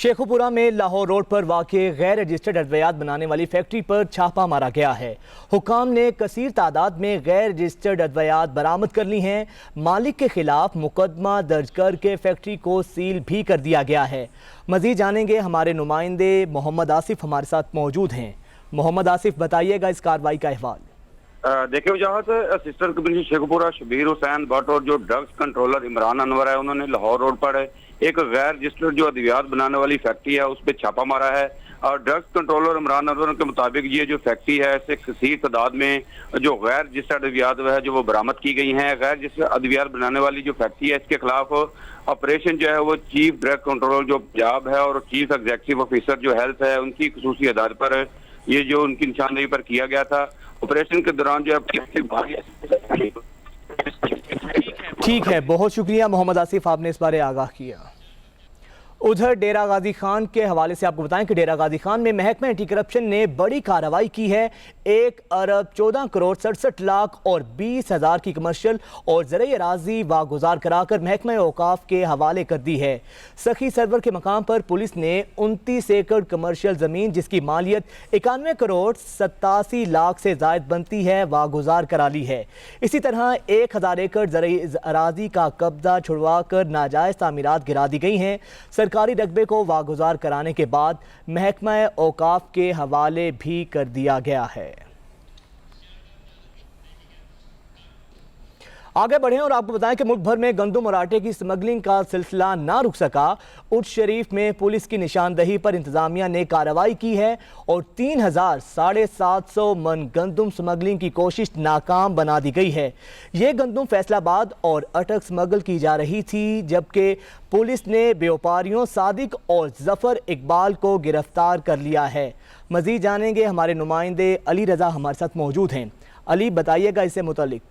शेखुपुरा में लाहौर रोड पर वाक़े गैर रजिस्टर्ड अद्वियात बनाने वाली फैक्ट्री पर छापा मारा गया है। हुकाम ने कसीर तादाद में गैर रजिस्टर्ड अद्वियात बरामद कर ली हैं। मालिक के खिलाफ मुकदमा दर्ज करके फैक्ट्री को सील भी कर दिया गया है। मजीद जानेंगे, हमारे नुमाइंदे मोहम्मद आसिफ हमारे साथ मौजूद हैं। मोहम्मद आसिफ, बताइएगा इस कार्रवाई का अहवाल। देखिए, वजाहत असिस्टेंट कमिश्नर शेखुपुरा शबीर हुसैन भट्ट और जो ड्रग्स कंट्रोलर इमरान अनवर है, उन्होंने लाहौर रोड पर एक गैर रजिस्टर्ड जो अद्वियात बनाने वाली फैक्ट्री है उस पर छापा मारा है। और ड्रग्स कंट्रोलर इमरान अनवर के मुताबिक ये जो फैक्ट्री है इससे कसीर तादाद में जो गैर रजिस्टर्ड अद्वियात है जो वो बरामद की गई हैं। गैर रजिस्टर्ड अद्वियात बनाने वाली जो फैक्ट्री है इसके खिलाफ ऑपरेशन जो है वो चीफ ड्रग कंट्रोलर जो पंजाब है और चीफ एग्जीक्यूटिव ऑफिसर जो हेल्थ है उनकी खुसूसी आधार पर ये जो उनकी निशानदेही पर किया गया था। ऑपरेशन के दौरान जो है। ठीक है, बहुत शुक्रिया मोहम्मद आसिफ, आपने इस बारे आगाह किया। उधर डेरा गाजी खान के हवाले से आपको बताएं कि डेरा गाजी खान में महकमा एंटी करप्शन ने बड़ी कार्रवाई की है। 1 अरब 14 करोड़ 67 लाख और 20,000 की कमर्शियल और ज़रई अराजी वागुजार कराकर महकमा औकाफ के हवाले कर दी है। सखी सरवर के मकाम पर पुलिस ने 29 एकड़ कमर्शियल ज़मीन जिसकी मालियत 91 करोड़ 87 लाख से जायद बनती है वागुजार करा ली है। इसी तरह 1000 एकड़ ज़रई अराजी का कब्जा छुड़वा कर नाजायज़ तामीरात गिरा दी गई हैं। सरकारी रकबे को वागुजार कराने के बाद महकमा औकाफ के हवाले भी कर दिया गया है। आगे बढ़ें और आपको बताएं कि मुल्क भर में गंदम और आटे की स्मगलिंग का सिलसिला ना रुक सका। उर्स शरीफ में पुलिस की निशानदही पर इंतजामिया ने कार्रवाई की है और 3,750 मन गंदम स्मगलिंग की कोशिश नाकाम बना दी गई है। ये गंदम फैसलाबाद और अटक स्मगल की जा रही थी, जबकि पुलिस ने व्यापारियों सादिक और जफर इकबाल को गिरफ्तार कर लिया है। मजीद जानेंगे, हमारे नुमाइंदे अली रजा हमारे साथ मौजूद हैं। अली, बताइएगा इससे मुतालिक।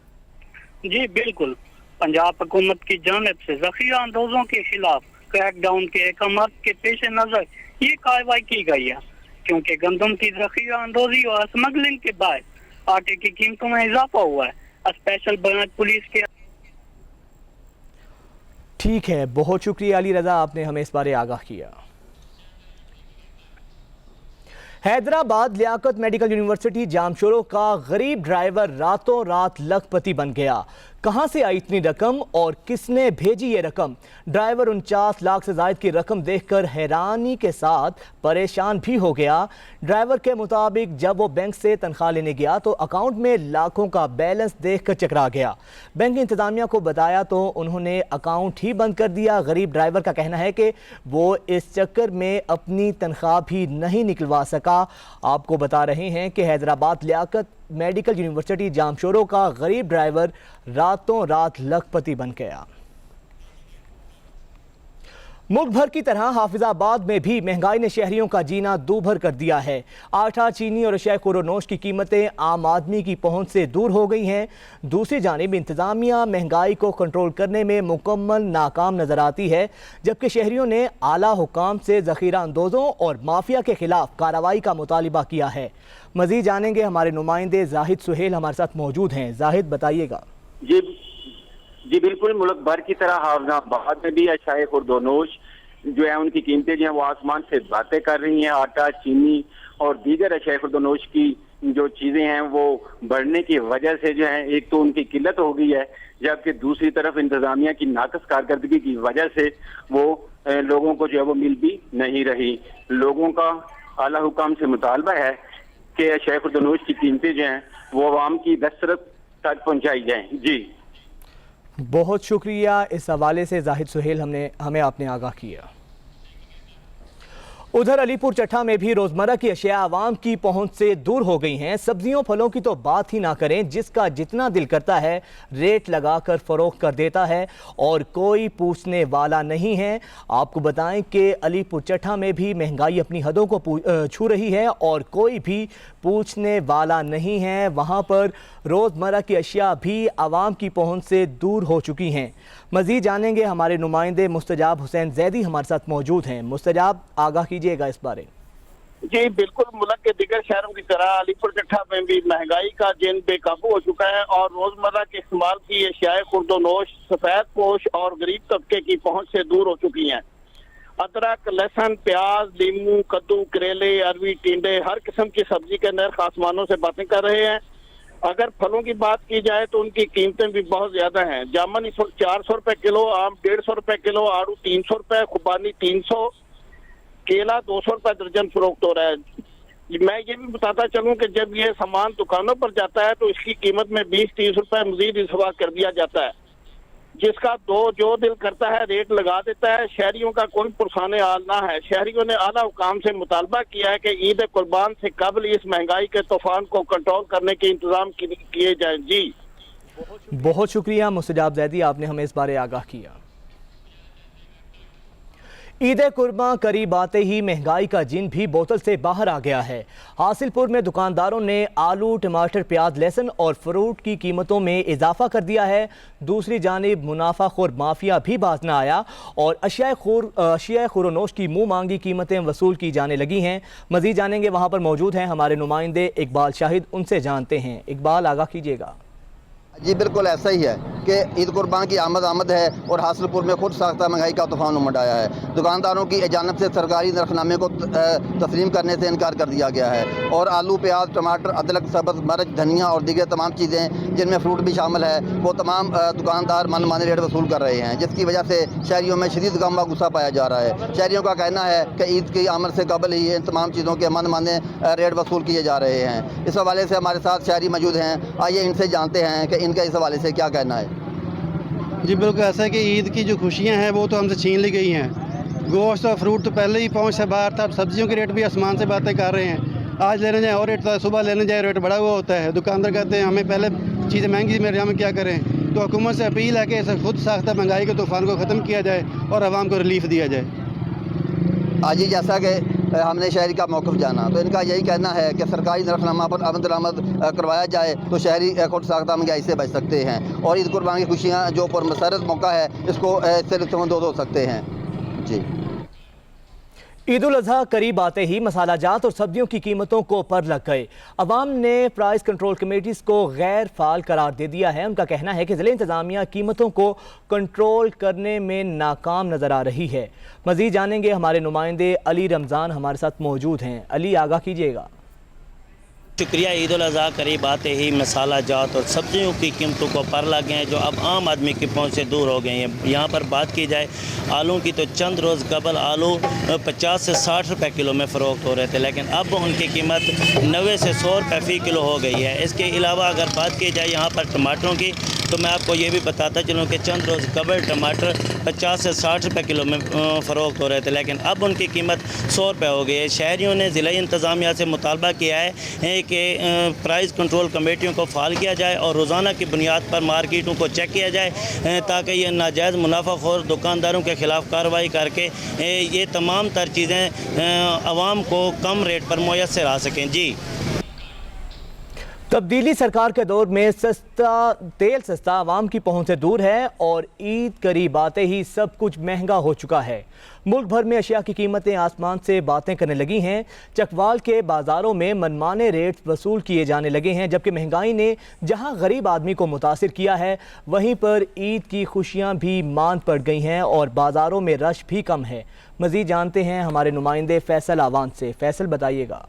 जी बिल्कुल, पंजाब हुकूमत की जानिब से ज़ख़ीरा अंदोजों के खिलाफ क्रैकडाउन के अहकाम के पेश नज़र ये कार्रवाई की गई है, क्योंकि गंदम की ज़ख़ीरा अंदोजी और स्मगलिंग के बाद आटे की कीमतों में इजाफा हुआ है। स्पेशल ब्रांच पुलिस के। ठीक है, बहुत शुक्रिया अली रजा, आपने हमें इस बारे आगाह किया। हैदराबाद लियाकत मेडिकल यूनिवर्सिटी जामशोरो का गरीब ड्राइवर रातों रात लखपति बन गया। कहां से आई इतनी रकम और किसने भेजी ये रकम? ड्राइवर 49 लाख से जायद की रकम देखकर हैरानी के साथ परेशान भी हो गया। ड्राइवर के मुताबिक जब वो बैंक से तनख्वाह लेने गया तो अकाउंट में लाखों का बैलेंस देखकर चकरा गया। बैंक इंतजामिया को बताया तो उन्होंने अकाउंट ही बंद कर दिया। गरीब ड्राइवर का कहना है कि वो इस चक्कर में अपनी तनख्वाह भी नहीं निकलवा सका। आपको बता रहे हैं कि हैदराबाद लियाकत मेडिकल यूनिवर्सिटी जामशोरो का गरीब ड्राइवर रातों रात लखपति बन गया। मुल्क भर की तरह हाफिजाबाद में भी महंगाई ने शहरियों का जीना दूभर कर दिया है। आटा, चीनी और अशिया खुरोनोश की कीमतें आम आदमी की पहुंच से दूर हो गई हैं। दूसरी जानिब इंतजामिया महंगाई को कंट्रोल करने में मुकम्मल नाकाम नजर आती है, जबकि शहरियों ने आला हुकाम से ज़ख़ीरा अंदोजों और माफिया के खिलाफ कार्रवाई का मुतालिबा किया है। मजीद जानेंगे, हमारे नुमाइंदे जाहिद सुहेल हमारे साथ मौजूद हैं। जाहिद, बताइएगा। जी बिल्कुल, मुल्क भर की तरह हाफिजाबाद में भी अशाए खुर्दोनोश जो है उनकी कीमतें जो है वो आसमान से बातें कर रही हैं। आटा, चीनी और दीगर अशाए खुर्दोनोश की जो चीजें हैं वो बढ़ने की वजह से जो है एक तो उनकी किल्लत हो गई है, जबकि दूसरी तरफ इंतजामिया की नाकस कारकर्दगी की वजह से वो लोगों को जो है वो मिल भी नहीं रही। लोगों का आला हुकाम से मुतालबा है कि अशाए खुर्दोनोश की कीमतें जो हैं वो आवाम की दस्तरस तक पहुँचाई जाएँ। जी बहुत शुक्रिया, इस हवाले से जाहिद सुहेल हमें आपने आगाह किया। उधर अलीपुर चट्टा में भी रोजमर्रा की अशिया आवाम की पहुंच से दूर हो गई हैं। सब्जियों फलों की तो बात ही ना करें, जिसका जितना दिल करता है रेट लगाकर फरोख्त कर देता है और कोई पूछने वाला नहीं है। आपको बताएं कि अलीपुर चट्टा में भी महंगाई अपनी हदों को छू रही है और कोई भी पूछने वाला नहीं है। वहां पर रोजमर्रा की अशिया भी आवाम की पहुंच से दूर हो चुकी हैं। मजीद जानेंगे, हमारे नुमाइंदे मुस्तजाब हुसैन जैदी हमारे साथ मौजूद हैं। मुस्तजाब, आगाह कीजिएगा इस बारे। जी बिल्कुल, मुल्क के दिगर शहरों की तरह अलीपुर चट्टा में भी महंगाई का जेन बेकाबू हो चुका है और रोजमर्रा के इस्तेमाल की अशियाए खुर्दोनोश, सफेद पोश और गरीब तबके की पहुंच से दूर हो चुकी हैं। अदरक, लहसुन, प्याज, नींबू, कद्दू, करेले, अरवी, टिंडे, हर किस्म की सब्जी के नर्ख आसमानों से बातें कर रहे हैं। अगर फलों की बात की जाए तो उनकी कीमतें भी बहुत ज्यादा हैं। जामुन इस वक्त 400 रुपए किलो, आम 150 रुपए किलो, आड़ू 300 रुपए, खुबानी 300, केला 200 रुपए दर्जन फरोख्त हो रहा है। मैं ये भी बताता चलूं कि जब ये सामान दुकानों पर जाता है तो इसकी कीमत में 20-30 रुपए मजीद इजाफा कर दिया जाता है, जिसका जो दिल करता है रेट लगा देता है। शहरियों का कोई पुरसाने हाल ना है। शहरियों ने आला हुकाम से मुतालबा किया है कि ईद कुर्बान से कबल इस महंगाई के तूफान को कंट्रोल करने के इंतजाम किए जाएं। जी बहुत शुक्रिया मुस्तजाब जैदी, आपने हमें इस बारे आगाह किया। ईद कुर्बान करीब आते ही महंगाई का जिन भी बोतल से बाहर आ गया है। हासिलपुर में दुकानदारों ने आलू, टमाटर, प्याज, लहसुन और फ्रूट की कीमतों में इजाफा कर दिया है। दूसरी जानिब मुनाफाखोर माफिया भी बाज न आया और अशिया खुरोनोश की मुंह मांगी कीमतें वसूल की जाने लगी हैं। मजीद जानेंगे, वहाँ पर मौजूद हैं हमारे नुमाइंदे इकबाल शाहिद, उनसे जानते हैं। इकबाल, आगाह कीजिएगा। जी बिल्कुल ऐसा ही है कि ईद कुर्बान की आमद है और हासिलपुर में खुद साख्ता महंगाई का तूफान उमड़ आया है। दुकानदारों की जानिब से सरकारी नरखनामे को तस्लीम करने से इनकार कर दिया गया है और आलू, प्याज, टमाटर, अदरक, सब्ज़ मिर्च, धनिया और दीगर तमाम चीज़ें जिनमें फ्रूट भी शामिल है वो तमाम दुकानदार मनमाने रेट वसूल कर रहे हैं, जिसकी वजह से शहरियों में शदीद गम व गुस्सा पाया जा रहा है। शहरियों का कहना है कि ईद की आमद से कबल ही इन तमाम चीज़ों के मनमाने रेट वसूल किए जा रहे हैं। इस हवाले से हमारे साथ शहरी मौजूद हैं, आइए इनसे जानते हैं कि इनका इस हवाले से क्या कहना है। जी बिल्कुल ऐसा है कि ईद की जो खुशियां हैं वो तो हमसे छीन ली गई हैं। गोश्त और फ्रूट तो पहले ही पहुंच से बाहर था, अब सब्जियों के रेट भी आसमान से बातें कर रहे हैं। आज लेने जाए और रेट था, सुबह लेने जाए रेट बढ़ा हुआ होता है। दुकानदार कहते हैं हमें पहले चीज़ें महंगी मेरे, हम क्या करें। तो हुकूमत से अपील है कि इस खुद साख्ता महंगाई के तूफान को ख़त्म किया जाए और आवाम को रिलीफ दिया जाए। आज ही जैसा कि हमने शहरी का मौक़िफ़ जाना तो इनका यही कहना है कि सरकारी नरखनामा पर अमल दरामद करवाया जाए तो शहरी खुद साख्ता महंगाई से बच सकते हैं और ईद कुर्बान की खुशियाँ जो पुरमसरत मौका है इसको इससे लुत्फ़अंदोज़ हो सकते हैं। जी, ईद उल अज़हा करीब आते ही मसाला जात और सब्जियों की कीमतों को पर लग गए। अवाम ने प्राइस कंट्रोल कमेटीज़ को गैर फाल करार दे दिया है। उनका कहना है कि ज़िला इंतज़ामिया कीमतों को कंट्रोल करने में नाकाम नज़र आ रही है। मज़ीद जानेंगे, हमारे नुमाइंदे अली रमज़ान हमारे साथ मौजूद हैं। अली, आगाह कीजिएगा। शुक्रिया। ईद उल अज़हा करीब आते ही मसाला जात और सब्जियों की कीमतों को पर लग गए हैं जो अब आम आदमी की पहुंच से दूर हो गई हैं। यहाँ पर बात की जाए आलू की तो चंद रोज़ कबल आलू 50 से 60 रुपए किलो में फ़रोख्त हो रहे थे, लेकिन अब उनकी कीमत 90 से 100 रुपए फ़ी किलो हो गई है। इसके अलावा अगर बात की जाए यहाँ पर टमाटरों की तो मैं आपको ये भी बताता चलूँ कि चंद रोज़ कबल टमाटर 50 से 60 रुपए किलो में फ़रोख्त हो रहे थे, लेकिन अब उनकी कीमत 100 रुपये हो गई है। शहरियों ने ज़िला इंतज़ामिया से मुतालबा किया है कि प्राइस कंट्रोल कमेटियों को फ़ाल किया जाए और रोज़ाना की बुनियाद पर मार्केटों को चेक किया जाए ताकि ये नाजायज़ मुनाफाखोर दुकानदारों के ख़िलाफ़ कार्रवाई करके ये तमाम तर चीज़ें आवाम को कम रेट पर मुयस्सर आ सकें। जी, तब्दीली सरकार के दौर में तेल सस्ता आवाम की पहुंच से दूर है और ईद करीब आते ही सब कुछ महंगा हो चुका है। मुल्क भर में अशिया की कीमतें आसमान से बातें करने लगी हैं। चकवाल के बाज़ारों में मनमाने रेट वसूल किए जाने लगे हैं, जबकि महंगाई ने जहां गरीब आदमी को मुतासिर किया है वहीं पर ईद की खुशियां भी मांद पड़ गई हैं और बाज़ारों में रश भी कम है। मज़ीद जानते हैं हमारे नुमाइंदे फैसल आवान से। फैसल, बताइएगा।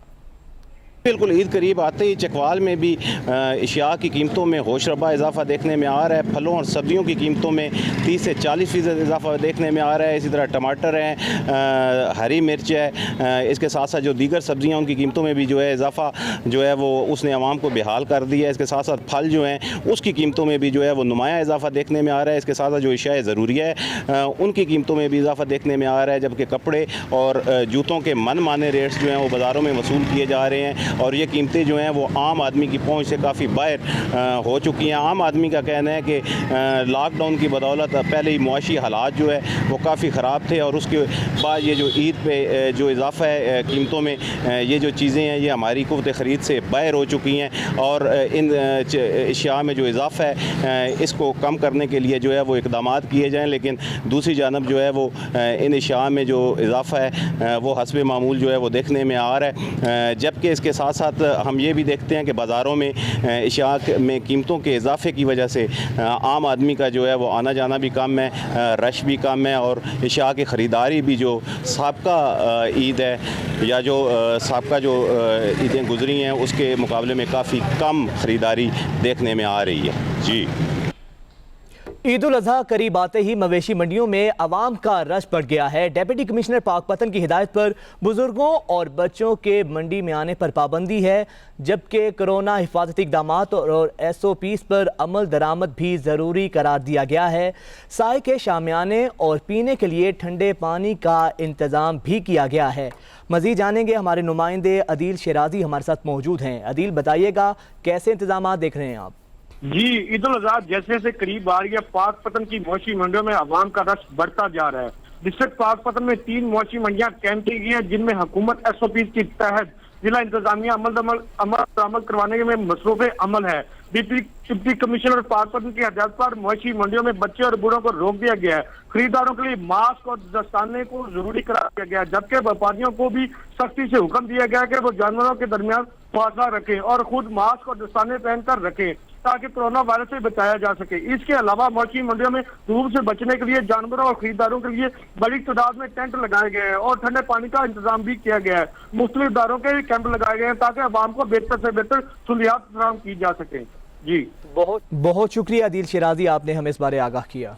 बिल्कुल, ईद करीब आते ही चकवाल में भी अशिया की कीमतों में होशरबा इजाफा देखने में आ रहा है। फलों और सब्जियों की कीमतों में 30 से 40% इजाफा देखने में आ रहा है। इसी तरह टमाटर हैं, हरी मिर्च है, इसके साथ साथ जो दीगर सब्जियां उनकी कीमतों में भी जो है इजाफा जो है वो उसने आवाम को बेहाल कर दिया है। इसके साथ साथ फल जो हैं उसकी कीमतों में भी जो है वो नुमाया इजाफा देखने में आ रहा है। इसके साथ साथ जो अशिया ज़रूरिया है उनकी कीमतों में भी इजाफा देखने में आ रहा है, जबकि कपड़े और जूतों के मनमाने रेट्स जो हैं वो बाज़ारों में वसूल किए जा रहे हैं और ये कीमतें जो हैं वो आम आदमी की पहुंच से काफ़ी बाहर हो चुकी हैं। आम आदमी का कहना है कि लॉकडाउन की बदौलत पहले ही मुआशी हालात जो है वो काफ़ी ख़राब थे और उसके बाद ये जो ईद पे जो इजाफा है कीमतों में, ये जो चीज़ें हैं ये हमारी क़ुव्वत ख़रीद से बाहर हो चुकी हैं और इन अशिया में जो इजाफा है इसको कम करने के लिए जो है वो इक़दाम किए जाएँ। लेकिन दूसरी जानब जो है वो इन अशिया में जो इजाफा है वो हस्बे मामूल जो है वो देखने में आ रहा है, जबकि इसके साथ साथ साथ हम ये भी देखते हैं कि बाज़ारों में अशिया में कीमतों के इजाफे की वजह से आम आदमी का जो है वो आना जाना भी कम है, रश भी कम है और अशिया की ख़रीदारी भी जो साबका ईद है या जो साबका जो ईदें गुजरी हैं उसके मुकाबले में काफ़ी कम ख़रीदारी देखने में आ रही है। जी, ईद उल अजहा करीब आते ही मवेशी मंडियों में आवाम का रश बढ़ गया है। डिप्टी कमिश्नर पाकपतन की हिदायत पर बुजुर्गों और बच्चों के मंडी में आने पर पाबंदी है, जबकि कोरोना हिफाजती इक़दाम और SOPs पर अमल दरामद भी ज़रूरी करार दिया गया है। साए के शामियाने और पीने के लिए ठंडे पानी का इंतज़ाम भी किया गया है। मज़ीद जानेंगे, हमारे नुमाइंदे अदील शिराजी हमारे साथ मौजूद हैं। अदील, बताइएगा कैसे इंतज़ाम देख रहे हैं आप? जी, ईद उल अजहा जैसे से करीब आ रही है, पाकपतन की मवेशी मंडियों में आवाम का रश बढ़ता जा रहा है। डिस्ट्रिक्ट पाकपतन में 3 मवेशी मंडियां कैंप की गई हैं, जिनमें हुकूमत SOPs के तहत जिला इंतजामिया अमल करवाने में मसरूफ अमल है। डिप्टी कमिश्नर पाकपतन की हिदायत पर मवेशी मंडियों में बच्चे और बूढ़ों को रोक दिया गया है। खरीदारों के लिए मास्क और दस्ताने को जरूरी करार दिया गया है, जबकि व्यापारियों को भी सख्ती से हुक्म दिया गया है कि वो जानवरों के दरमियान फासला रखें और खुद मास्क और दस्ताने पहनकर रखें ताकि कोरोना वायरस से बचाया जा सके। इसके अलावा मवेशी मंडियों में धूप से बचने के लिए जानवरों और खरीदारों के लिए बड़ी तादाद में टेंट लगाए गए हैं और ठंडे पानी का इंतजाम भी किया गया है। मुख्तलिफ इदारों के कैंप लगाए गए हैं ताकि आवाम को बेहतर से बेहतर सहूलियात फराहम की जा सके। जी, बहुत शुक्रिया अदील शिराजी, आपने हमें इस बारे आगाह किया।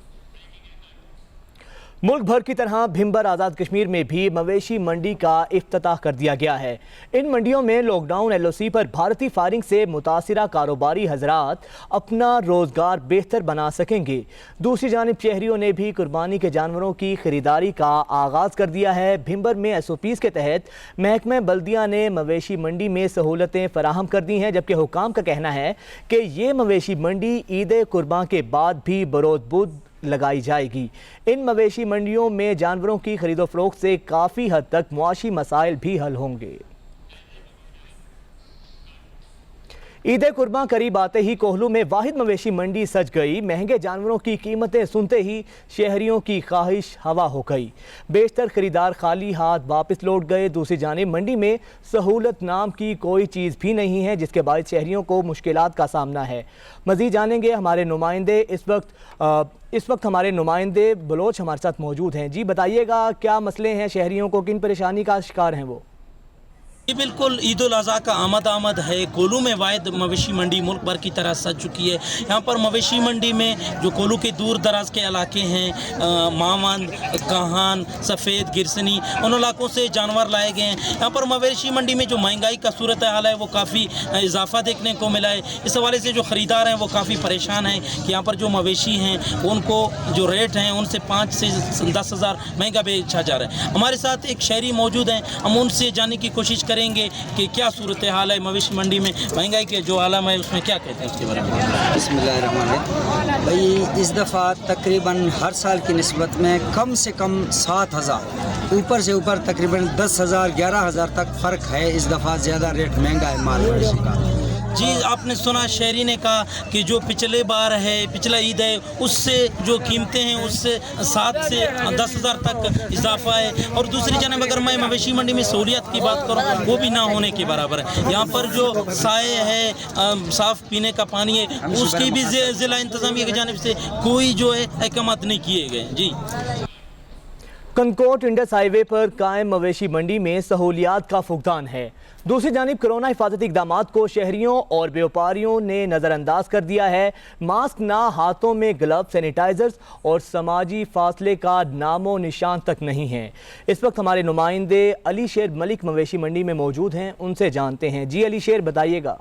मुल्क भर की तरह भिम्बर आज़ाद कश्मीर में भी मवेशी मंडी का इफ्तिताह कर दिया गया है। इन मंडियों में लॉकडाउन LOC पर भारतीय फायरिंग से मुतासिरा कारोबारी हजरात अपना रोज़गार बेहतर बना सकेंगे। दूसरी जानिब शहरियों ने भी कुर्बानी के जानवरों की खरीदारी का आगाज़ कर दिया है। भिम्बर में SOPs के तहत महकमा बल्दिया ने मवेशी मंडी में सहूलतें फराहम कर दी हैं, जबकि हुकाम का कहना है कि ये मवेशी मंडी ईद कुर्बान के बाद भी बरोज़ लगाई जाएगी। इन मवेशी मंडियों में जानवरों की खरीदो फरोख्त से काफ़ी हद तक मुआशी मसाइल भी हल होंगे। ईद कुर्बान करीब आते ही कोहलू में वाहिद मवेशी मंडी सज गई। महंगे जानवरों की कीमतें सुनते ही शहरियों की ख्वाहिश हवा हो गई। बेशतर खरीदार खाली हाथ वापस लौट गए। दूसरी जानिब मंडी में सहूलत नाम की कोई चीज़ भी नहीं है, जिसके बाद शहरियों को मुश्किलात का सामना है। मज़ीद जानेंगे, हमारे नुमाइंदे इस वक्त हमारे नुमाइंदे बलोच हमारे साथ मौजूद हैं। जी, बताइएगा क्या मसले हैं शहरियों को, किन परेशानी का शिकार हैं वो? ये बिल्कुल ईद उल अज़हा का आमद है। कोलू में वाहिद मवेशी मंडी मुल्क भर की तरह सज चुकी है। यहाँ पर मवेशी मंडी में जो कोलू के दूर दराज के इलाके हैं, मावंद, कहान, सफ़ेद, गिरसनी, उन इलाकों से जानवर लाए गए हैं। यहाँ पर मवेशी मंडी में जो महंगाई का सूरत हाल है वो काफ़ी इजाफा देखने को मिला है। इस हवाले से जो ख़रीदार हैं वो काफ़ी परेशान हैं कि यहाँ पर जो मवेशी हैं उनको जो रेट हैं उनसे 5 से 10 हज़ार महंगा बेचा जा रहा है। हमारे साथ एक शहरी मौजूद हैं, हम उनसे जानने की कोशिश करेंगे कि क्या सूरत हाल है मवेशी मंडी में, महंगाई के जो आलम है उसमें क्या कहते हैं उसके बारे में। बिस्मिल्लाहिर्रहमानिर्रहीम। भाई इस दफ़ा तकरीबन हर साल की निस्बत में कम से कम 7,000 ऊपर से ऊपर तकरीबन 10,000 11,000 तक फ़र्क है। इस दफ़ा ज़्यादा रेट महंगा है माल मवेशी का। जी, आपने सुना शहरी ने कहा कि जो पिछले बार है, पिछला ईद है, उससे जो कीमतें हैं उससे 7 से 10 हज़ार तक इजाफा है। और दूसरी जानब अगर मैं मवेशी मंडी में सहूलियत की बात करूँ वो भी ना होने के बराबर है। यहाँ पर जो साए है, साफ़ पीने का पानी है, उसकी भी ज़िला इंतज़ामिया की जानिब से कोई जो है अहकामात नहीं किए गए। जी, कनकोट इंडस हाईवे पर कायम मवेशी मंडी में सहूलियात का फुकदान है। दूसरी जानिब कोरोना हिफाजती इक़दाम को शहरियों और व्यापारियों ने नज़रअंदाज कर दिया है। मास्क ना, हाथों में ग्लव, सैनिटाइजर्स और समाजी फासले का नामो निशान तक नहीं है। इस वक्त हमारे नुमाइंदे अली शेर मलिक मवेशी मंडी में मौजूद हैं, उनसे जानते हैं। जी अली शेर, बताइएगा।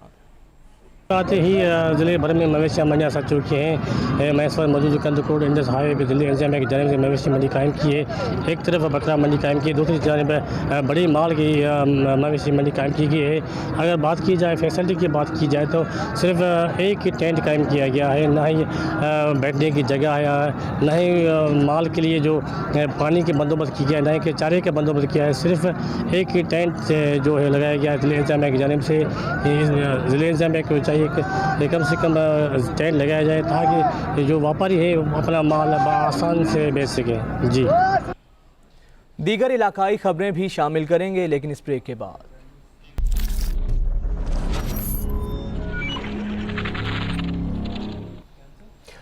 आते ही ज़िले भर में मवेशी मंडियाँ सज चुकी हैं। मैं इस वक्त मौजूद कंदकोट इंडस हाईवे पर दिल्ली इंतजामिया की जानिब से मवेशी मंडी कायम की है। एक तरफ बकरा मंडी कायम की है, दूसरी जानिब बड़ी माल की मवेशी मंडी कायम की गई है। अगर बात की जाए फैसिलिटी की बात की जाए तो सिर्फ एक ही टेंट कायम किया गया है, ना ही बैठने की जगह है, ना ही माल के लिए जो पानी के बंदोबस्त किया गया, ना ही चारे का बंदोबस्त किया है। सिर्फ एक ही टेंट जो है लगाया गया है दिल्ली इंतजामिया की जानिब से। दिल्ली इंतजामिया को कम से कम टेंट लगाया जाए ताकि जो व्यापारी है अपना माल आसान से बेच सकें। जी, दीगर इलाकाई खबरें भी शामिल करेंगे, लेकिन इस ब्रेक के बाद।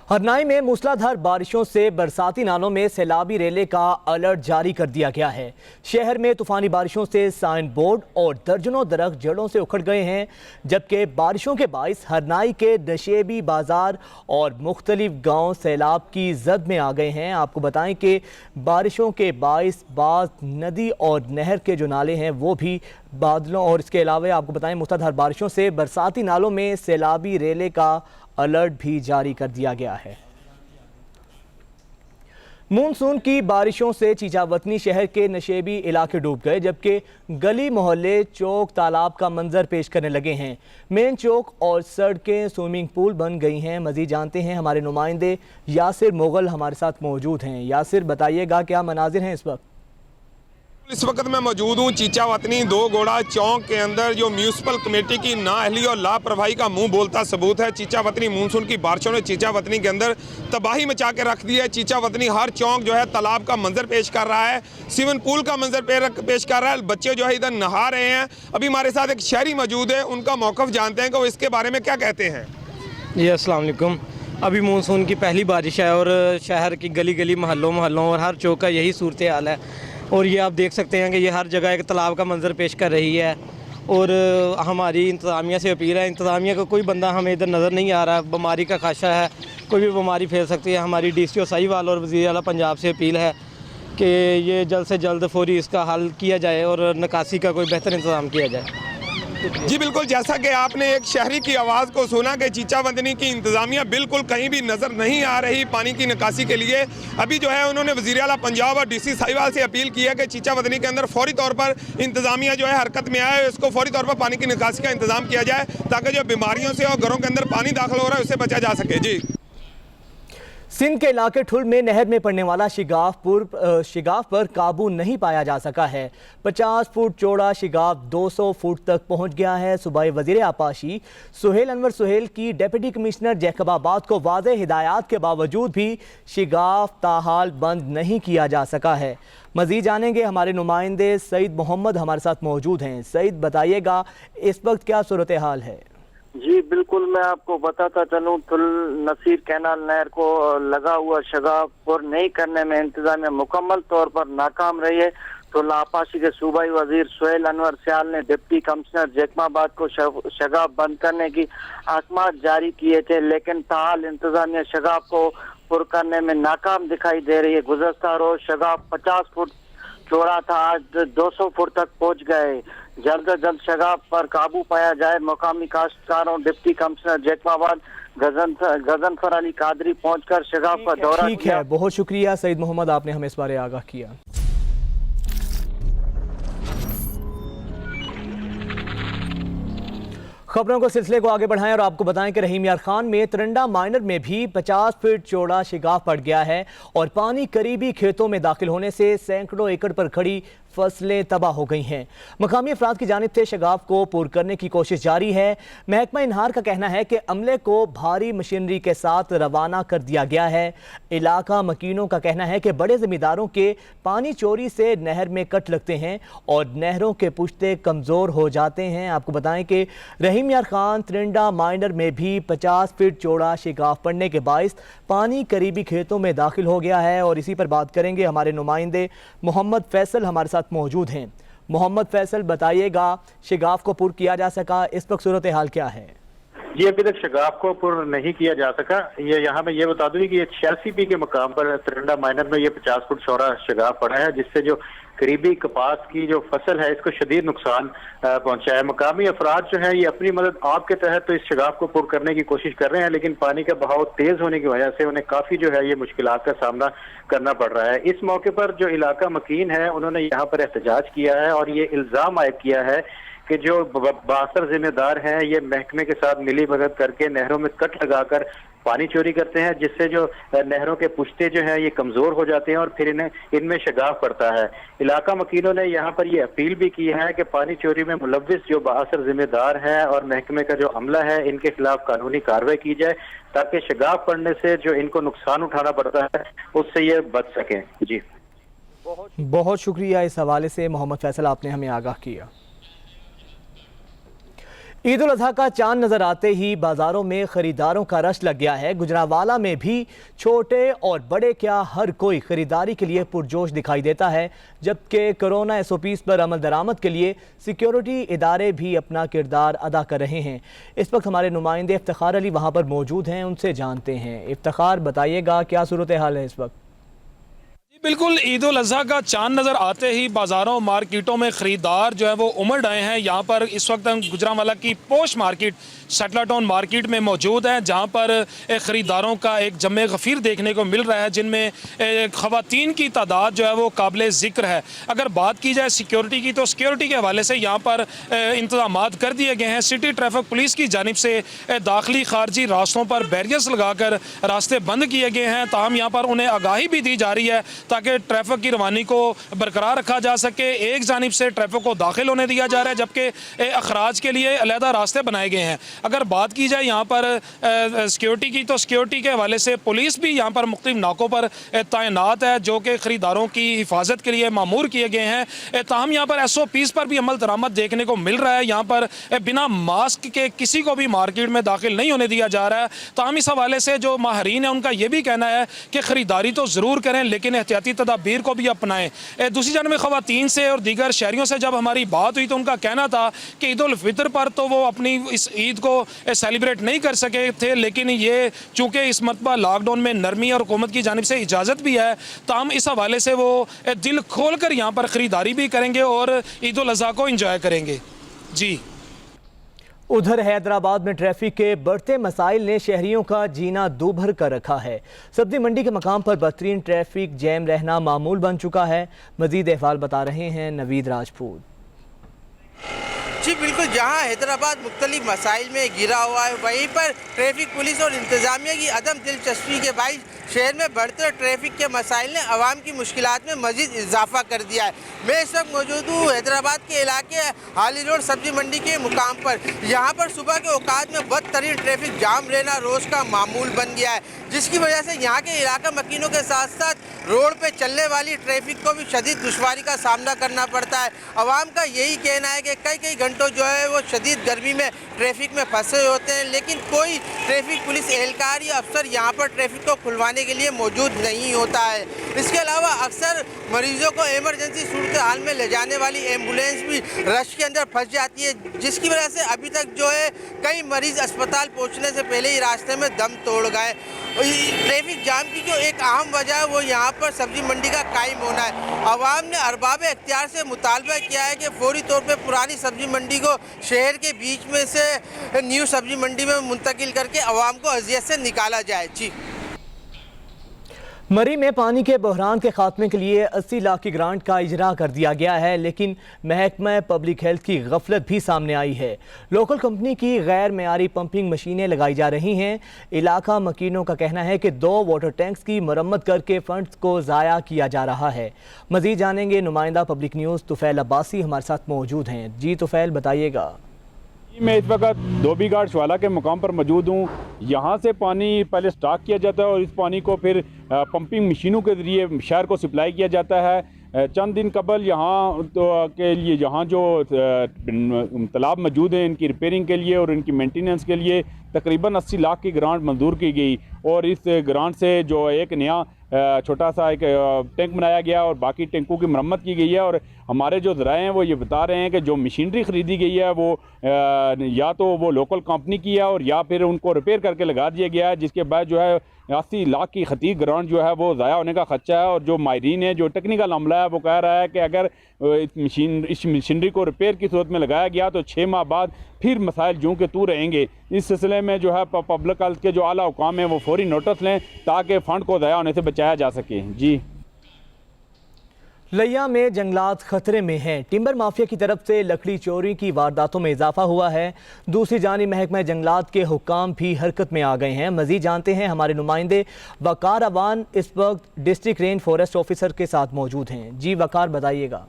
हरनाई में मूसलाधार बारिशों से बरसाती नालों में सैलाबी रेले का अलर्ट जारी कर दिया गया है। शहर में तूफानी बारिशों से साइन बोर्ड और दर्जनों दरख्त जड़ों से उखड़ गए हैं, जबकि बारिशों के बाइस हरनाई के नशेबी बाजार और मुख्तलिफ गांव सैलाब की जद में आ गए हैं। आपको बताएं कि बारिशों के बाइस बाज़ नदी और नहर के जो नाले हैं वो भी बादलों और इसके अलावा आपको बताएं मूसलाधार बारिशों से बरसाती नालों में सैलाबी रेले का अलर्ट भी जारी कर दिया गया है। मानसून की बारिशों से चीचावतनी शहर के नशेबी इलाके डूब गए, जबकि गली मोहल्ले चौक तालाब का मंजर पेश करने लगे हैं। मेन चौक और सड़कें स्विमिंग पूल बन गई हैं। मजीद जानते हैं, हमारे नुमाइंदे यासिर मुगल हमारे साथ मौजूद हैं। यासिर, बताइएगा क्या मनाजिर हैं इस वक्त? इस वक्त मैं मौजूद हूँ चीचावतनी दो गोड़ा चौक के अंदर, जो म्यूनसिपल कमेटी की नाअहली और लापरवाही का मुंह बोलता सबूत है। चीचावतनी मानसून की बारिशों ने चीचावतनी के अंदर तबाही मचा के रख दी है। चीचावतनी हर चौक जो है तालाब का मंजर पेश कर रहा है, स्विमिंग पूल का मंजर पेश कर रहा है। बच्चे जो है इधर नहा रहे हैं। अभी हमारे साथ एक शहरी मौजूद है, उनका मौक़िफ़ जानते हैं कि वो इसके बारे में क्या कहते हैं। जी अस्सलाम वालेकुम। अभी मानसून की पहली बारिश है और शहर की गली गली मोहल्लों और हर चौक का यही सूरत हाल है। और ये आप देख सकते हैं कि ये हर जगह एक तालाब का मंजर पेश कर रही है। और हमारी इंतज़ामिया से अपील है, इंतज़ामिया का कोई बंदा हमें इधर नज़र नहीं आ रहा। बीमारी का खाशा है, कोई भी बीमारी फैल सकती है। हमारी DCO साहिवाल और वज़ीर आला पंजाब से अपील है कि ये जल्द से जल्द फौरी इसका हल किया जाए और निकासी का कोई बेहतर इंतज़ाम किया जाए। जी बिल्कुल, जैसा कि आपने एक शहरी की आवाज़ को सुना कि चीचावतनी की इंतज़ामिया बिल्कुल कहीं भी नज़र नहीं आ रही पानी की निकासी के लिए। अभी जो है उन्होंने वज़ीर आला पंजाब और DC साहिवाल से अपील की है कि चीचावतनी के अंदर फौरी तौर पर इंतज़ामिया जो है हरकत में आए, इसको फौरी तौर पर पानी की निकासी का इंतज़ाम किया जाए ताकि जो बीमारियों से और घरों के अंदर पानी दाखिल हो रहा है उससे बचा जा सके। जी, सिंध के इलाके ठुल में नहर में पड़ने वाला शिगाफ पर काबू नहीं पाया जा सका है। 50 फुट चौड़ा शिगाफ 200 फुट तक पहुंच गया है। सूबाई वजीर आपाशी सुहेल अनवर सुहेल की डिप्टी कमिश्नर जैकबाबाद को वाज़ेह हिदायत के बावजूद भी शिगाफ ताहाल बंद नहीं किया जा सका है। मज़ीद जानेंगे, हमारे नुमाइंदे सईद मोहम्मद हमारे साथ मौजूद हैं। सईद, बताइएगा इस वक्त क्या सूरत हाल है? जी बिल्कुल, मैं आपको बताता चलूँ, तुल नसीर कैनाल नहर को लगा हुआ शगाफ पुर नहीं करने में इंतजामिया मुकम्मल तौर पर नाकाम रही है। तो आपाशी के सूबाई वजीर सुहेल अनवर सियाल ने डिप्टी कमिश्नर जैकबाबाद को शगाफ बंद करने की अहकाम जारी किए थे, लेकिन ताहाल इंतजामिया शगाफ को पुर करने में नाकाम दिखाई दे रही है। गुज़श्ता रोज शगाफ 50 फुट चौड़ा था, आज 200 फुट तक पहुंच गए। जल्द से जल्द शगाफ पर काबू पाया जाए। मकामी काश्तकारों डिप्टी कमिश्नर जैकबाबाद गजनफर अली कादरी पहुंचकर शगाफ का दौरा ठीक है, बहुत शुक्रिया सईद मोहम्मद, आपने हमें इस बारे आगाह किया। खबरों को सिलसिले को आगे बढ़ाएं और आपको बताएं कि रहीम यार खान में तरंडा माइनर में भी 50 फीट चौड़ा शिगाफ पड़ गया है और पानी करीबी खेतों में दाखिल होने से सैकड़ों एकड़ पर खड़ी फसलें तबाह हो गई हैं। मकामी अफराद की जानिब से शगाफ को पुर करने की कोशिश जारी है। महकमा इनहार का कहना है कि अमले को भारी मशीनरी के साथ रवाना कर दिया गया है। इलाका मकीनों का कहना है कि बड़े जमींदारों के पानी चोरी से नहर में कट लगते हैं और नहरों के पुश्ते कमज़ोर हो जाते हैं। आपको बताएं कि रहीम यार खान त्रिंडा माइनर में भी 50 फीट चौड़ा शिगाफ पड़ने के बाइस पानी करीबी खेतों में दाखिल हो गया है। और इसी पर बात करेंगे, हमारे नुमाइंदे मोहम्मद फैसल हमारे साथ मौजूद हैं। मोहम्मद फैसल, बताइएगा शिगाफ को पुर किया जा सका, इस वक्त सूरत हाल क्या है? जी, अभी तक शगाफ को पुर नहीं किया जा सका। ये यहाँ मैं ये बता दूं कि ये 86P के मकाम पर तरंडा माइनर में ये 50 फुट चौड़ा शगाफ पड़ा है, जिससे जो करीबी कपास की जो फसल है इसको शदीद नुकसान पहुंचा है। मकामी अफराद जो है ये अपनी मदद आप के तहत तो इस शगाफ को पुर करने की कोशिश कर रहे हैं, लेकिन पानी का बहाव तेज होने की वजह से उन्हें काफी जो है ये मुश्किलात का सामना करना पड़ रहा है। इस मौके पर जो इलाका मकीन है उन्होंने यहाँ पर एहतजाज किया है और ये इल्जाम आयद किया है कि जो बासर जिम्मेदार हैं ये महकमे के साथ मिली भगत करके नहरों में कट लगाकर पानी चोरी करते हैं, जिससे जो नहरों के पुश्ते जो हैं ये कमजोर हो जाते हैं और फिर इनमें शगाफ पड़ता है। इलाका मकीनों ने यहाँ पर ये अपील भी की है कि पानी चोरी में मुलव्विस जो बासर जिम्मेदार हैं और महकमे का जो अमला है इनके खिलाफ कानूनी कार्रवाई की जाए ताकि शगाफ पड़ने से जो इनको नुकसान उठाना पड़ता है उससे ये बच सकें। जी बहुत शुक्रिया, इस हवाले से मोहम्मद फैसल आपने हमें आगाह किया। ईद उल अजहा का चांद नजर आते ही बाजारों में खरीदारों का रश लग गया है। गुजरांवाला में भी छोटे और बड़े क्या हर कोई खरीदारी के लिए पुरजोश दिखाई देता है, जबकि कोरोना SOPs पर अमल दरामद के लिए सिक्योरिटी इदारे भी अपना किरदार अदा कर रहे हैं। इस वक्त हमारे नुमाइंदे इफ्तिखार अली वहाँ पर मौजूद हैं, उनसे जानते हैं। इफ्तिखार, बताइएगा क्या सूरत हाल है इस वक्त? बिल्कुल, ईद उल अज़हा का चांद नज़र आते ही बाज़ारों मार्केटों में ख़रीदार जो है वो उमड़ आए हैं। यहाँ पर इस वक्त हम गुजरांवाला की पोश मार्केट, शटला टाउन मार्केट में मौजूद हैं, जहाँ पर ख़रीदारों का एक जमे गफ़ीर देखने को मिल रहा है, जिनमें ख़वातीन की तादाद जो है वो काबिल ज़िक्र है। अगर बात की जाए सिक्योरिटी की, तो सिक्योरिटी के हवाले से यहाँ पर इंतज़ामात कर दिए गए हैं। सिटी ट्रैफिक पुलिस की जानिब से दाखिली खारजी रास्तों पर बैरियर्स लगाकर रास्ते बंद किए गए हैं। ताहम यहाँ पर उन्हें आगाही भी दी जा रही है ताकि ट्रैफिक की रवानी को बरकरार रखा जा सके। एक जानिब से ट्रैफिक को दाखिल होने दिया जा रहा है, जबकि अखराज के लिए अलहदा रास्ते बनाए गए हैं। अगर बात की जाए यहाँ पर सिक्योरिटी की, तो सिक्योरिटी के हवाले से पुलिस भी यहाँ पर मुख्तलिफ नाकों पर तैनात है, जो कि ख़रीदारों की हिफाजत के लिए मामूर किए गए हैं। ताहम यहाँ पर SOPs पर भी अमल दरामद देखने को मिल रहा है। यहाँ पर बिना मास्क के किसी को भी मार्केट में दाखिल नहीं होने दिया जा रहा है। ताहम इस हवाले से जो माहरीन है उनका ये भी कहना है कि ख़रीदारी तो ज़रूर करें, लेकिन एहतियाती तदाबीर को भी अपनाएं। दूसरी जानब में ख़वातीन से और दीगर शहरियों से जब हमारी बात हुई तो उनका कहना था कि ईद उल फितर पर तो वो अपनी इस ईद को सेलिब्रेट नहीं कर सके थे, लेकिन ये चूँकि इस मरतबा लॉकडाउन में नरमी और हुकूमत की जानिब से इजाज़त भी है, ताहम इस हवाले से वो दिल खोल कर यहाँ पर ख़रीदारी भी करेंगे और ईद उल अज़हा को इंजॉय करेंगे। जी। उधर हैदराबाद में ट्रैफिक के बढ़ते मसाइल ने शहरियों का जीना दूभर कर रखा है। सब्जी मंडी के मकाम पर बदतरीन ट्रैफिक जैम रहना मामूल बन चुका है। मजीद अहवाल बता रहे हैं नवीद राजपूत। जी बिल्कुल, जहां हैदराबाद मुख्तलिफ मसाइल में घिरा हुआ है, वहीं पर ट्रैफिक पुलिस और इंतजामिया की अदम दिलचस्पी के बाइस शहर में बढ़ते ट्रैफिक के मसाइल ने आवाम की मुश्किलात में मजीद इजाफा कर दिया है। मैं इस वक्त मौजूद हूँ हैदराबाद के इलाके हाली रोड सब्जी मंडी के मुकाम पर। यहाँ पर सुबह के औकात में बदतरीन ट्रैफिक जाम रहना रोज़ का मामूल बन गया है, जिसकी वजह से यहाँ के इलाका मकीनों के साथ साथ रोड पे चलने वाली ट्रैफिक को भी शदीद दुश्वारी का सामना करना पड़ता है। आवाम का यही कहना है कि कई घंटों जो है वो शदीद गर्मी में ट्रैफिक में फंसे होते हैं, लेकिन कोई ट्रैफिक पुलिस एहलकार या अफसर यहाँ पर ट्रैफिक को खुलवाने के लिए मौजूद नहीं होता है। इसके अलावा अक्सर मरीजों को इमरजेंसी सूरत हाल में ले जाने वाली एम्बुलेंस भी रश के अंदर फंस जाती है, जिसकी वजह से अभी तक जो है कई मरीज अस्पताल पहुँचने से पहले ही रास्ते में दम तोड़ गए। ट्रैफिक जाम की जो एक अहम वजह है वो यहाँ पर सब्जी मंडी का कायम होना है। अवाम ने अरबाब इख्तियार से मुतालबा किया है कि फौरी तौर पे पुरानी सब्जी मंडी को शहर के बीच में से न्यू सब्जी मंडी में मुंतकिल करके अवाम को अजियत से निकाला जाए। जी। मरी में पानी के बहरान के खात्मे के लिए 80 लाख की ग्रांट का इजरा कर दिया गया है, लेकिन महकमा पब्लिक हेल्थ की गफलत भी सामने आई है। लोकल कंपनी की गैर मेयारी पंपिंग मशीनें लगाई जा रही हैं। इलाका मकीनों का कहना है कि 2 वाटर टैंक्स की मरम्मत करके फंड्स को ज़ाया किया जा रहा है। मज़ीद जानेंगे, नुमाइंदा पब्लिक न्यूज़ तुफैल अब्बासी हमारे साथ मौजूद हैं। जी तुफैल, बताइएगा। मैं इस वक्त धोबी घाट शवाला के मुकाम पर मौजूद हूँ। यहाँ से पानी पहले स्टॉक किया जाता है और इस पानी को फिर पंपिंग मशीनों के ज़रिए शहर को सप्लाई किया जाता है। चंद दिन कबल यहाँ के लिए यहाँ जो तालाब मौजूद हैं, इनकी रिपेयरिंग के लिए और इनकी मेंटेनेंस के लिए तकरीबन 80 लाख की ग्रांट मंजूर की गई और इस ग्रांट से जो एक नया छोटा सा एक टैंक बनाया गया और बाकी टैंकों की मरम्मत की गई है। और हमारे जो ज़राए हैं वो ये बता रहे हैं कि जो मशीनरी ख़रीदी गई है वो या तो वो लोकल कंपनी की है और या फिर उनको रिपेयर करके लगा दिया गया है, जिसके बाद जो है 80 लाख की खतीक ग्रांट जो है वो ज़ाया होने का खदशा है। और जो माहिरीन है, जो टेक्निकल अमला है, वो कह रहा है कि अगर इस मशीनरी को रिपेयर की सूरत में लगाया गया तो 6 माह बाद फिर मसाइल जूँ के तू रहेंगे। इस सिलसिले में जो है पब्लिक हेल्थ के जो आला हुकाम हैं वो फौरी नोटिस लें ताकि फ़ंड को ज़ाया होने से बचाया जा सके। जी। लिया में जंगलात खतरे में हैं। टिम्बर माफिया की तरफ से लकड़ी चोरी की वारदातों में इजाफा हुआ है। दूसरी जानिब महकमा जंगलात के हुक्काम भी हरकत में आ गए हैं। मजीद जानते हैं, हमारे नुमाइंदे वकार अवान इस वक्त डिस्ट्रिक्ट रेंज फॉरेस्ट ऑफिसर के साथ मौजूद हैं। जी वकार, बताइएगा।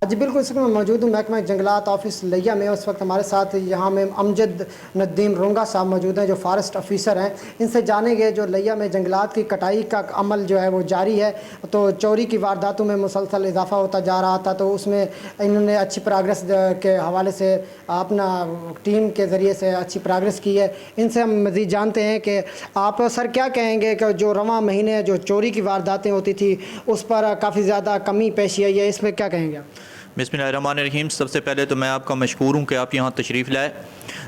जी बिल्कुल, इस वक्त मैं मौजूद हूँ महकमा जंगलात ऑफिस लिया में। उस वक्त हमारे साथ यहाँ में अमजद नदीम रोंगा साहब मौजूद हैं जो फॉरेस्ट ऑफिसर हैं। इनसे जानेंगे जो लिया में जंगलात की कटाई का अमल जो है वो जारी है, तो चोरी की वारदातों में मुसलसल इजाफा होता जा रहा था, तो उसमें इन्होंने अच्छी प्रोग्रेस के हवाले से अपना टीम के ज़रिए से अच्छी प्रोग्रेस की है। इनसे हम मज़ीद जानते हैं कि आप सर क्या कहेंगे कि जो रवां महीने जो चोरी की वारदातें होती थी उस पर काफ़ी ज़्यादा कमी पेश आई है, इसमें क्या कहेंगे आप? बिस्मिल्लाहिर्रहमानिर्रहीम। सबसे पहले तो मैं आपका मशकूर हूँ कि आप यहाँ तशरीफ़ लाए।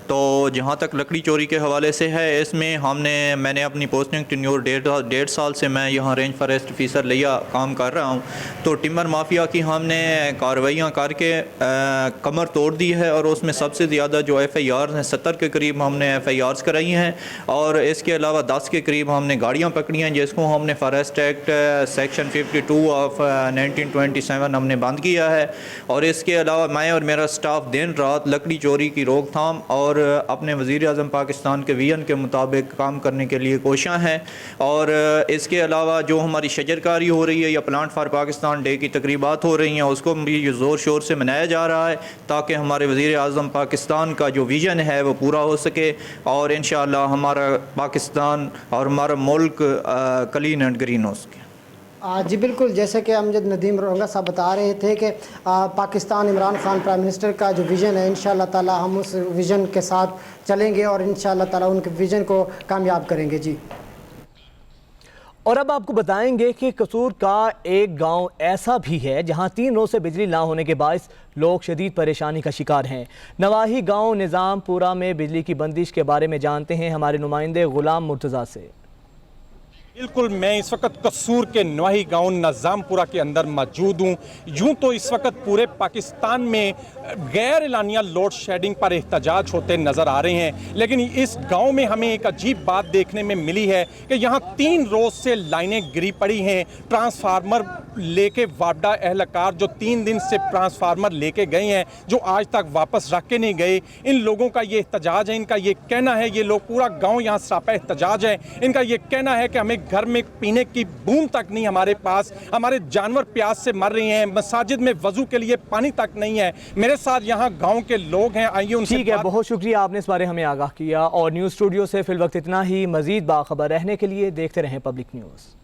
तो जहाँ तक लकड़ी चोरी के हवाले से है, इसमें मैंने अपनी पोस्टिंग टेन्योर 1.5 साल से मैं यहाँ रेंज फॉरेस्ट ऑफिसर लिया काम कर रहा हूँ। तो टिम्बर माफिया की हमने कार्रवाइयाँ करके कमर तोड़ दी है और उसमें सबसे ज़्यादा जो FIR हैं 70 के करीब हमने FIRs कराई हैं और इसके अलावा 10 के करीब हमने गाड़ियाँ पकड़ी हैं जिसको हमने फॉरेस्ट एक्ट सेक्शन 52 ऑफ 1927 हमने बंद किया है। और इसके अलावा मैं और मेरा स्टाफ दिन रात लकड़ी चोरी की रोकथाम और अपने वज़ीर आज़म पाकिस्तान के विज़न के मुताबिक काम करने के लिए कोशिश हैं। और इसके अलावा जो हमारी शजरकारी हो रही है या प्लांट फॉर पाकिस्तान डे की तकरीबात हो रही हैं उसको भी ज़ोर शोर से मनाया जा रहा है ताकि हमारे वज़ीर आज़म पाकिस्तान का जो विज़न है वो पूरा हो सके और इंशाअल्लाह हमारा पाकिस्तान और हमारा मुल्क क्लीन एंड ग्रीन हो सके। जी बिल्कुल, जैसे कि अमजद नदीम रोंगा साहब बता रहे थे कि पाकिस्तान इमरान खान प्राइम मिनिस्टर का जो विज़न है इंशाअल्लाह ताला हम उस विज़न के साथ चलेंगे और इंशाअल्लाह ताला उनके विज़न को कामयाब करेंगे। जी, और अब आपको बताएंगे कि कसूर का एक गांव ऐसा भी है जहां 3 रोज़ से बिजली ना होने के बायस लोग शदीद परेशानी का शिकार हैं। नवाही गांव निज़ामपुरा में बिजली की बंदिश के बारे में जानते हैं हमारे नुमाइंदे गुलाम मुर्तज़ा से। बिल्कुल, मैं इस वक्त कसूर के नवाही गांव निज़ामपुरा के अंदर मौजूद हूं। यूं तो इस वक्त पूरे पाकिस्तान में गैर एलानिया लोड शेडिंग पर एहतजाज होते नज़र आ रहे हैं, लेकिन इस गांव में हमें एक अजीब बात देखने में मिली है कि यहां 3 रोज़ से लाइनें गिरी पड़ी हैं। ट्रांसफार्मर लेके वापडा एहलकार जो 3 दिन से ट्रांसफार्मर लेके गए हैं जो आज तक वापस रख के नहीं गए, इन लोगों का ये एहतजाज है। इनका ये कहना है, ये लोग पूरा गाँव यहाँ सरापा एहतजाज है, इनका ये कहना है कि हमें घर में पीने की बूंद तक नहीं हमारे पास, हमारे जानवर प्यास से मर रहे हैं, मसाजिद में वजू के लिए पानी तक नहीं है। मेरे साथ यहाँ गांव के लोग हैं, आइए उनसे। ठीक है, बहुत शुक्रिया, आपने इस बारे हमें आगाह किया। और न्यूज़ स्टूडियो से फिल वक्त इतना ही। मजीद बाखबर रहने के लिए देखते रहें पब्लिक न्यूज़।